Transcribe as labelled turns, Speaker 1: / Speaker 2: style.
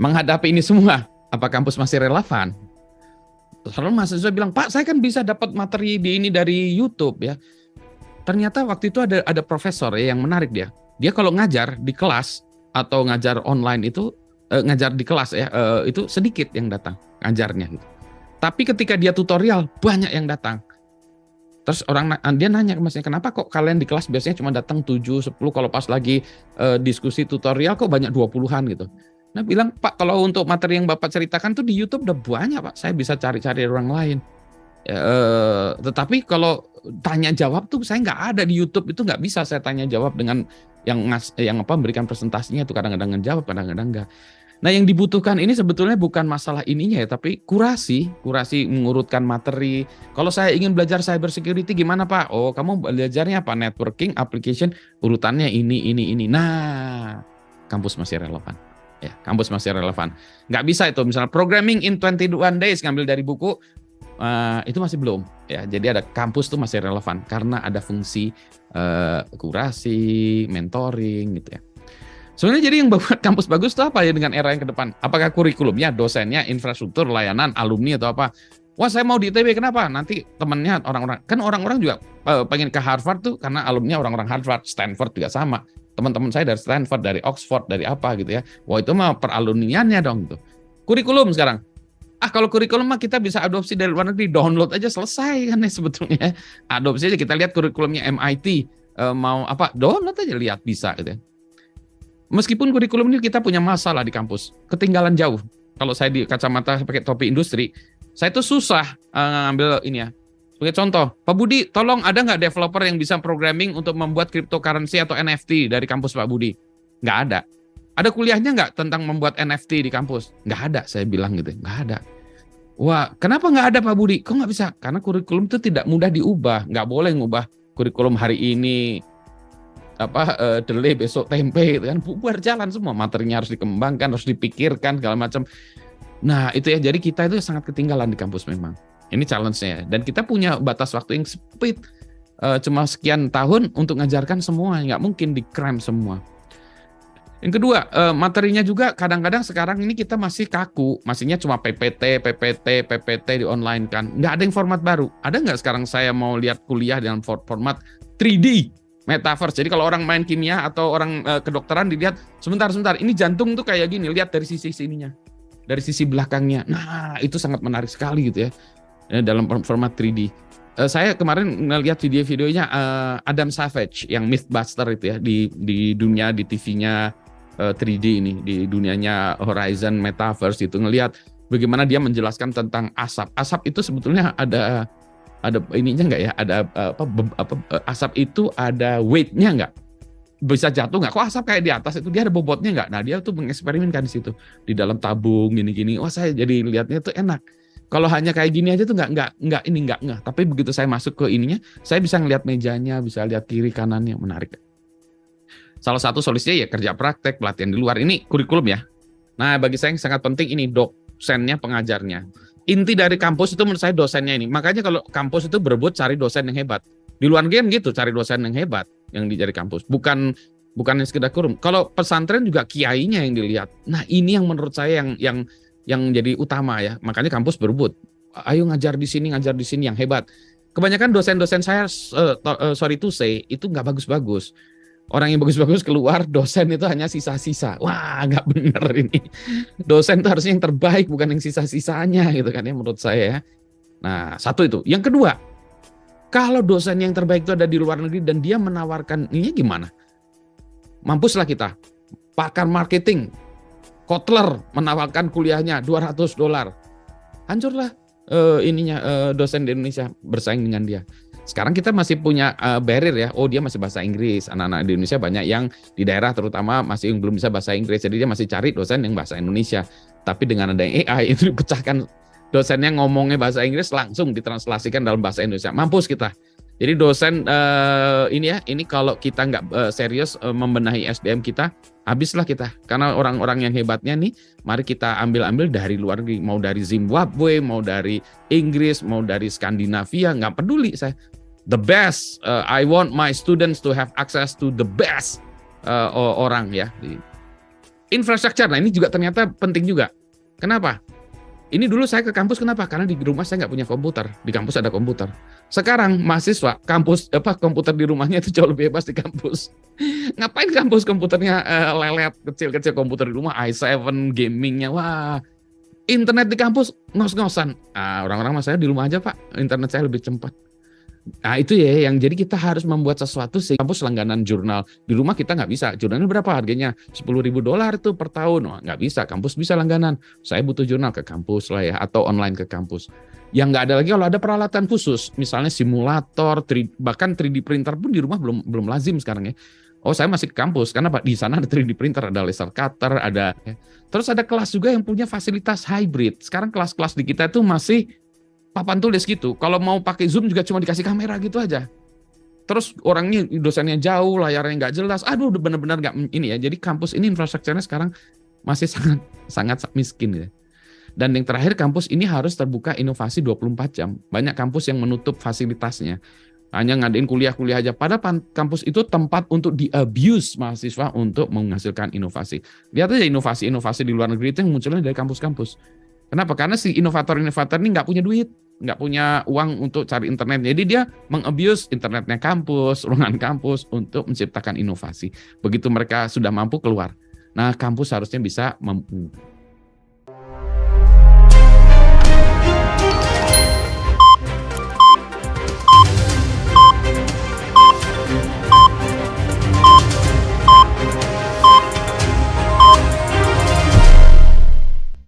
Speaker 1: menghadapi ini semua, apa kampus masih relevan? Selalu mahasiswa bilang, Pak, saya kan bisa dapat materi di ini dari YouTube ya. Ternyata waktu itu ada profesor ya, yang menarik dia. Dia kalau ngajar di kelas atau ngajar online itu, ngajar di kelas ya, itu sedikit yang datang ngajarnya gitu. Tapi ketika dia tutorial, banyak yang datang. Terus dia nanya ke masnya, kenapa kok kalian di kelas biasanya cuma datang 7, 10, kalau pas lagi diskusi tutorial kok banyak 20-an gitu. Nah bilang, Pak, kalau untuk materi yang Bapak ceritakan tuh di YouTube udah banyak, Pak. Saya bisa cari-cari orang lain. Tetapi kalau tanya jawab tuh saya nggak ada di YouTube, itu nggak bisa saya tanya jawab dengan yang memberikan presentasinya itu kadang-kadang ngejawab, kadang-kadang nggak. Nah yang dibutuhkan ini sebetulnya bukan masalah ininya ya, tapi kurasi mengurutkan materi. Kalau saya ingin belajar cyber security gimana Pak? Oh kamu belajarnya apa? Networking, application, urutannya ini. Nah kampus masih relevan. Ya, kampus masih relevan. Nggak bisa itu misalnya programming in 21 days ngambil dari buku, itu masih belum. Ya, jadi ada kampus tuh masih relevan karena ada fungsi kurasi, mentoring gitu ya. Sebenarnya jadi yang membuat kampus bagus itu apa ya dengan era yang ke depan? Apakah kurikulumnya, dosennya, infrastruktur, layanan, alumni atau apa? Wah saya mau di ITB, kenapa? Nanti temennya orang-orang juga pengen ke Harvard tuh karena alumni orang-orang Harvard, Stanford juga sama. Teman-teman saya dari Stanford, dari Oxford, dari apa gitu ya. Wah itu mah peralumniannya dong gitu. Kurikulum sekarang. Kalau kurikulum mah kita bisa adopsi dari luar negeri, download aja selesai kan ya sebetulnya. Adopsi aja, kita lihat kurikulumnya MIT, mau apa, download aja lihat bisa gitu ya. Meskipun kurikulum ini kita punya masalah di kampus, ketinggalan jauh. Kalau saya di kacamata pakai topi industri, saya tuh susah ngambil ini ya. Sebagai contoh, Pak Budi, tolong ada nggak developer yang bisa programming untuk membuat cryptocurrency atau NFT dari kampus Pak Budi? Nggak ada. Ada kuliahnya nggak tentang membuat NFT di kampus? Nggak ada, saya bilang gitu. Nggak ada. Wah, kenapa nggak ada Pak Budi? Kok nggak bisa? Karena kurikulum itu tidak mudah diubah. Nggak boleh ngubah kurikulum hari ini, delay besok tempe gitu kan, bubar jalan semua, materinya harus dikembangkan, harus dipikirkan segala macam. Nah itu ya, jadi kita itu sangat ketinggalan di kampus memang. Ini challenge-nya, dan kita punya batas waktu yang sempit, cuma sekian tahun untuk ngajarkan semua, nggak mungkin di-cram semua. Yang kedua, materinya juga kadang-kadang sekarang ini kita masih kaku, masihnya cuma PPT di online kan, nggak ada yang format baru. Ada nggak sekarang saya mau lihat kuliah dengan format 3D? Metaverse. Jadi kalau orang main kimia atau orang kedokteran dilihat, sebentar, ini jantung tuh kayak gini, lihat dari sisi sininya, dari sisi belakangnya. Nah, itu sangat menarik sekali gitu ya, dalam format 3D. Saya kemarin ngelihat video-videonya Adam Savage yang Mythbuster itu ya, di dunia, di TV-nya 3D ini, di dunianya Horizon Metaverse itu, ngelihat bagaimana dia menjelaskan tentang asap. Asap itu sebetulnya ada ininya nggak ya, ada asap itu ada weight-nya nggak, bisa jatuh nggak, kok asap kayak di atas itu dia ada bobotnya nggak. Nah dia tuh mengeksperimenkan di situ di dalam tabung gini. Wah saya jadi lihatnya tuh enak. Kalau hanya kayak gini aja tuh nggak ngeh, tapi begitu saya masuk ke ininya, saya bisa ngelihat mejanya, bisa lihat kiri kanannya, menarik. Salah satu solusinya ya kerja praktek, pelatihan di luar. Ini kurikulum ya. Nah bagi saya yang sangat penting ini dosennya, pengajarnya. Inti dari kampus itu menurut saya dosennya ini. Makanya kalau kampus itu berebut cari dosen yang hebat. Di luar game gitu, cari dosen yang hebat yang di kampus. Bukan yang sekedar kurum. Kalau pesantren juga kiainya yang dilihat. Nah ini yang menurut saya yang jadi utama ya. Makanya kampus berebut. Ayo ngajar di sini yang hebat. Kebanyakan dosen-dosen saya, sorry to say, itu nggak bagus-bagus. Orang yang bagus-bagus keluar, dosen itu hanya sisa-sisa. Wah, nggak benar ini. Dosen itu harusnya yang terbaik, bukan yang sisa-sisanya gitu kan ya menurut saya ya. Nah, satu itu. Yang kedua, kalau dosen yang terbaik itu ada di luar negeri dan dia menawarkan ini gimana? Mampuslah kita. Pakar marketing, Kotler menawarkan kuliahnya $200. Hancurlah dosen di Indonesia bersaing dengan dia. Sekarang kita masih punya barrier ya. Oh dia masih bahasa Inggris. Anak-anak di Indonesia banyak yang di daerah terutama masih belum bisa bahasa Inggris. Jadi dia masih cari dosen yang bahasa Indonesia. Tapi dengan ada AI itu dipecahkan, dosennya ngomongnya bahasa Inggris langsung ditranslasikan dalam bahasa Indonesia. Mampus kita. Jadi dosen ini kalau kita nggak serius membenahi SDM kita, habislah kita. Karena orang-orang yang hebatnya nih, mari kita ambil dari luar negeri. Mau dari Zimbabwe, mau dari Inggris, mau dari Skandinavia, nggak peduli saya. The best, I want my students to have access to the best orang ya. Infrastruktur, nah ini juga ternyata penting juga. Kenapa? Ini dulu saya ke kampus kenapa? Karena di rumah saya nggak punya komputer, di kampus ada komputer. Sekarang mahasiswa komputer di rumahnya itu jauh lebih bebas di kampus. Ngapain kampus komputernya lelet kecil-kecil, komputer di rumah i7 gamingnya, wah. Internet di kampus ngos-ngosan. Orang-orang mas saya di rumah aja Pak, internet saya lebih cepat. Nah itu ya yang jadi kita harus membuat sesuatu sih. Kampus langganan jurnal di rumah kita nggak bisa. Jurnalnya berapa harganya? $10.000 tuh per tahun. Oh, nggak bisa. Kampus bisa langganan. Saya butuh jurnal ke kampus lah ya, atau online ke kampus. Yang nggak ada lagi kalau ada peralatan khusus, misalnya simulator, bahkan 3D printer pun di rumah belum lazim sekarang ya. Oh saya masih ke kampus karena Pak di sana ada 3D printer, ada laser cutter, ada. Terus ada kelas juga yang punya fasilitas hybrid. Sekarang kelas-kelas di kita itu masih papan tulis gitu. Kalau mau pakai Zoom juga cuma dikasih kamera gitu aja. Terus orangnya, dosennya jauh, layarnya nggak jelas. Aduh, benar-benar nggak ini ya. Jadi kampus ini infrastrukturnya sekarang masih sangat miskin ya. Dan yang terakhir, kampus ini harus terbuka inovasi 24 jam. Banyak kampus yang menutup fasilitasnya. Hanya ngadain kuliah-kuliah aja. Padahal kampus itu tempat untuk di-abuse mahasiswa untuk menghasilkan inovasi. Lihat aja inovasi-inovasi di luar negeri itu yang munculnya dari kampus-kampus. Kenapa? Karena si inovator-inovator ini nggak punya duit, nggak punya uang untuk cari internet. Jadi dia meng-abuse internetnya kampus, ruangan kampus untuk menciptakan inovasi. Begitu mereka sudah mampu keluar. Nah, kampus harusnya bisa